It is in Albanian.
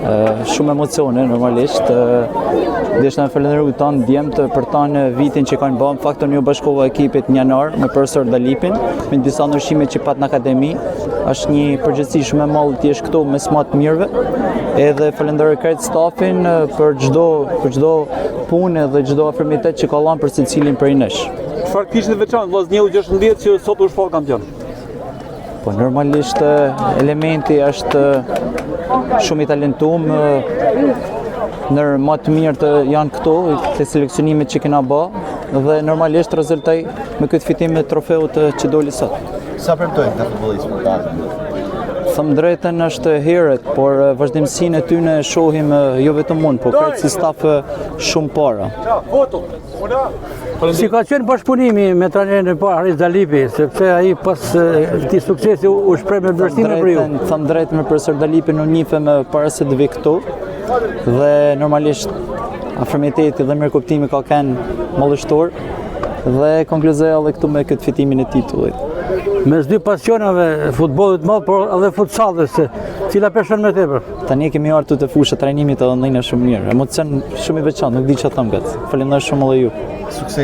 Shumë emocione, normalisht. Deshta me falenderu tanë djemtë për tanë vitin që kanë bërë. Në fakt unë ju bashkova ekipit në janar me profesor Dalipin, me disa ndryshime që pat në akademi. Është një përgjithësi shumë e madhe të jesh këtu me smat të mirëve. Edhe falenderoj krejt stafin për çdo punë dhe çdo afërmitet që ka dhënë për secilin prej nesh. Çfarë kishte të veçantë vllazniu 16 që sot u shpall kampion? Po normalisht elementi është shumë i talentuar, ndër më të mirë janë këtu, të seleksionimit që kena bë, dhe normalisht rezultoi me këtë fitim me trofeut që doli sot. Sa premtojnë të futbollistë? Thëmë drejten është herët, por vazhdimsinë e tyre shohim jo vetëm unë, por krejt si staf shumë para. Si ka qenë bashkëpunimi me trajnerin e parë Haris Dalipi, sepse ai pas këtij suksesi u shpreh me vlerësime për ju? Thëmë drejt me profesor Dalipin unë njifem para se të vi këtu, dhe normalisht afërmiteti dhe mirëkuptimi ka qenë mallështor, dhe konkluzoj edhe këtu me këtë fitimin e titullit. Mes dy pasionave, futbollit të madh, por edhe futsallit, cila përshën më tepër? Tani kemi ardhur te fusha trajnimit edhe ndjenja shumë mirë. Emocion shumë i veçantë, nuk di çfarë them gat. Falenderoj shumë edhe ju. Sukses.